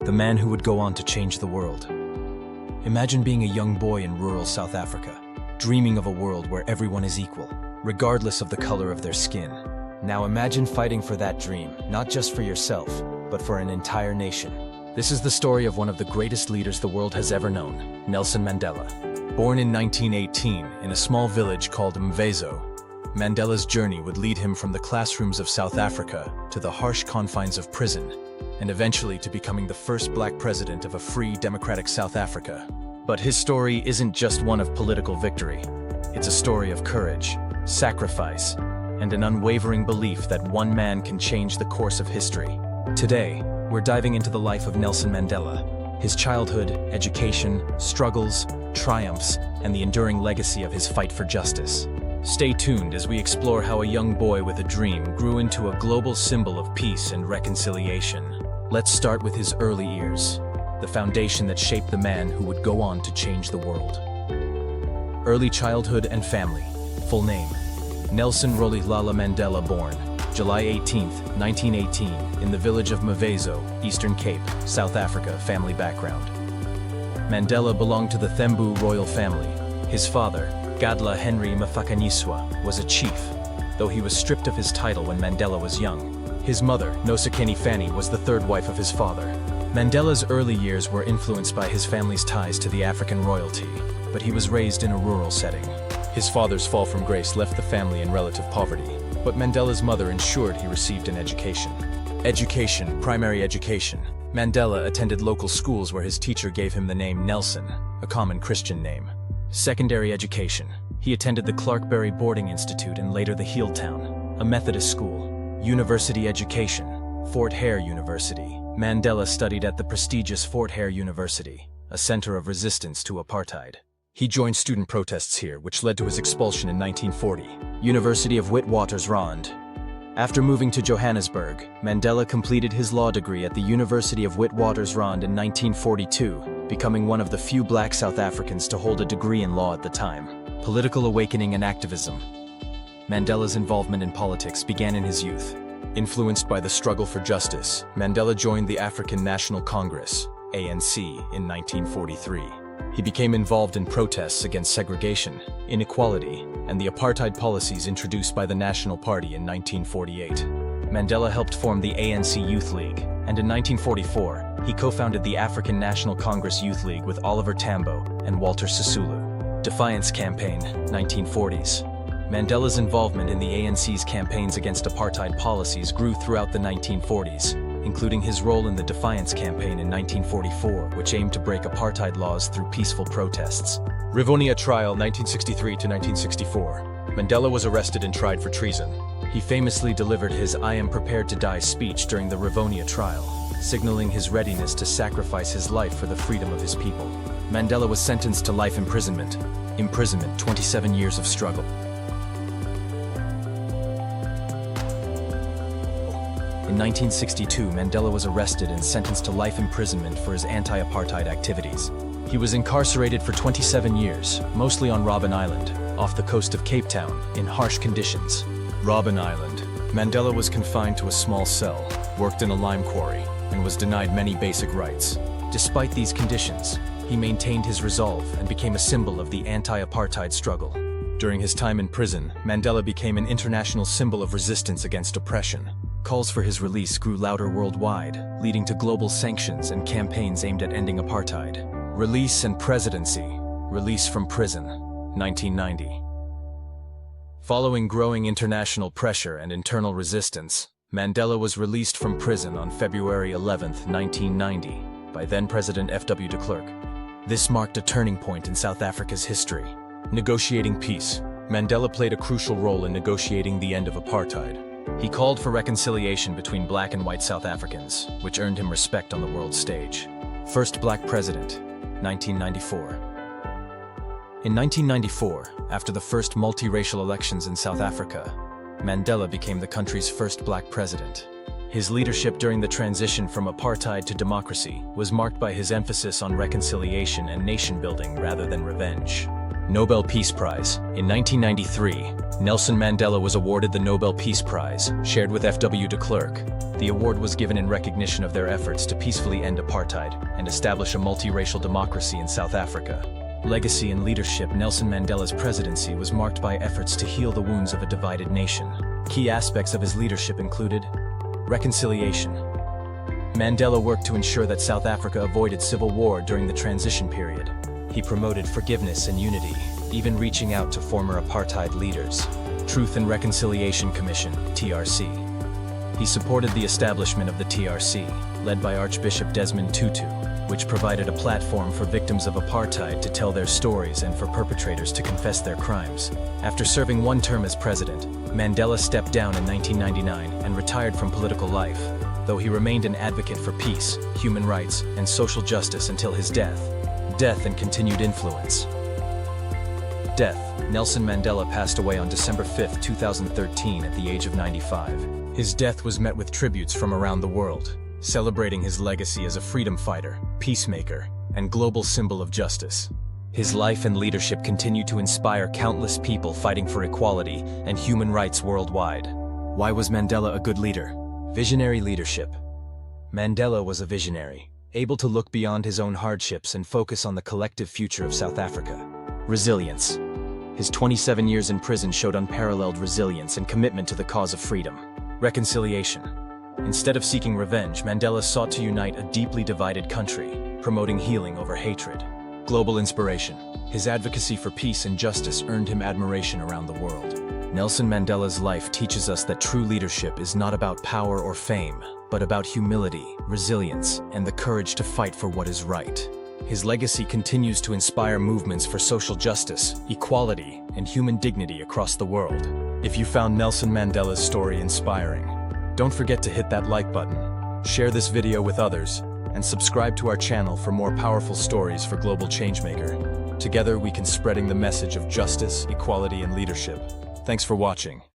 the man who would go on to change the world. Imagine being a young boy in rural South Africa, dreaming of a world where everyone is equal, regardless of the color of their skin. Now imagine fighting for that dream, not just for yourself, but for an entire nation. This is the story of one of the greatest leaders the world has ever known, Nelson Mandela. Born in 1918 in a small village called Mvezo, Mandela's journey would lead him from the classrooms of South Africa to the harsh confines of prison, and eventually to becoming the first black president of a free, democratic South Africa. But his story isn't just one of political victory. It's a story of courage, sacrifice, and an unwavering belief that one man can change the course of history. Today, we're diving into the life of Nelson Mandela, his childhood, education, struggles, triumphs, and the enduring legacy of his fight for justice. Stay tuned as we explore how a young boy with a dream grew into a global symbol of peace and reconciliation. Let's start with his early years, the foundation that shaped the man who would go on to change the world. Early childhood and family. Full name: Nelson Rolihlahla Mandela, born July 18, 1918, in the village of Mvezo, Eastern Cape, South Africa. Family background: Mandela belonged to the Thembu royal family. His father, Gadla Henry Mafakanyiswa, was a chief, though he was stripped of his title when Mandela was young. His mother, Nosekeni Fanny, was the third wife of his father. Mandela's early years were influenced by his family's ties to the African royalty, but he was raised in a rural setting. His father's fall from grace left the family in relative poverty, but Mandela's mother ensured he received an education. Education, primary education. Mandela attended local schools where his teacher gave him the name Nelson, a common Christian name. Secondary education. He attended the Clarkberry Boarding Institute and later the Healdtown, a Methodist school. University education. Fort Hare University. Mandela studied at the prestigious Fort Hare University, a center of resistance to apartheid. He joined student protests here, which led to his expulsion in 1940. University of Witwatersrand. After moving to Johannesburg, Mandela completed his law degree at the University of Witwatersrand in 1942, becoming one of the few black South Africans to hold a degree in law at the time. Political awakening and activism. Mandela's involvement in politics began in his youth. Influenced by the struggle for justice, Mandela joined the African National Congress, ANC, in 1943. He became involved in protests against segregation, inequality, and the apartheid policies introduced by the National Party in 1948. Mandela helped form the ANC Youth League, and in 1944, he co-founded the African National Congress Youth League with Oliver Tambo and Walter Sisulu. Defiance Campaign, 1940s. Mandela's involvement in the ANC's campaigns against apartheid policies grew throughout the 1940s, including his role in the Defiance Campaign in 1944, which aimed to break apartheid laws through peaceful protests. Rivonia Trial, 1963 to 1964. Mandela was arrested and tried for treason. He famously delivered his "I am prepared to die" speech during the Rivonia trial, signaling his readiness to sacrifice his life for the freedom of his people. Mandela was sentenced to life imprisonment. 27 years of struggle. In 1962, Mandela was arrested and sentenced to life imprisonment for his anti-apartheid activities. He was incarcerated for 27 years, mostly on Robben Island, off the coast of Cape Town, in harsh conditions. Robben Island. Mandela was confined to a small cell, worked in a lime quarry, and was denied many basic rights. Despite these conditions, he maintained his resolve and became a symbol of the anti-apartheid struggle. During his time in prison, Mandela became an international symbol of resistance against oppression. Calls for his release grew louder worldwide, leading to global sanctions and campaigns aimed at ending apartheid. Release and presidency. Release from prison, 1990. Following growing international pressure and internal resistance, Mandela was released from prison on February 11, 1990, by then-President F.W. de Klerk. This marked a turning point in South Africa's history. Negotiating peace. Mandela played a crucial role in negotiating the end of apartheid. He called for reconciliation between black and white South Africans, which earned him respect on the world stage. First black president, 1994. In 1994, after the first multiracial elections in South Africa, Mandela became the country's first black president. His leadership during the transition from apartheid to democracy was marked by his emphasis on reconciliation and nation-building rather than revenge. Nobel Peace Prize. In 1993, Nelson Mandela was awarded the Nobel Peace Prize, shared with F.W. de Klerk. The award was given in recognition of their efforts to peacefully end apartheid and establish a multiracial democracy in South Africa. Legacy and leadership. Nelson Mandela's presidency was marked by efforts to heal the wounds of a divided nation. Key aspects of his leadership included reconciliation. Mandela worked to ensure that South Africa avoided civil war during the transition period. He promoted forgiveness and unity, even reaching out to former apartheid leaders. Truth and Reconciliation Commission, TRC. He supported the establishment of the TRC, led by Archbishop Desmond Tutu, which provided a platform for victims of apartheid to tell their stories and for perpetrators to confess their crimes. After serving one term as president, Mandela stepped down in 1999 and retired from political life, though he remained an advocate for peace, human rights, and social justice until his death. Death and continued influence. Death. Nelson Mandela passed away on December 5, 2013 at the age of 95. His death was met with tributes from around the world, celebrating his legacy as a freedom fighter, peacemaker, and global symbol of justice. His life and leadership continue to inspire countless people fighting for equality and human rights worldwide. Why was Mandela a good leader? Visionary leadership. Mandela was a visionary, able to look beyond his own hardships and focus on the collective future of South Africa. Resilience. His 27 years in prison showed unparalleled resilience and commitment to the cause of freedom. Reconciliation. Instead of seeking revenge, Mandela sought to unite a deeply divided country, promoting healing over hatred. Global inspiration. His advocacy for peace and justice earned him admiration around the world. Nelson Mandela's life teaches us that true leadership is not about power or fame, but about humility, resilience, and the courage to fight for what is right. His legacy continues to inspire movements for social justice, equality, and human dignity across the world. If you found Nelson Mandela's story inspiring, don't forget to hit that like button, share this video with others, and subscribe to our channel for more powerful stories for global changemaker. Together we can spreading the message of justice, equality, and leadership. Thanks for watching.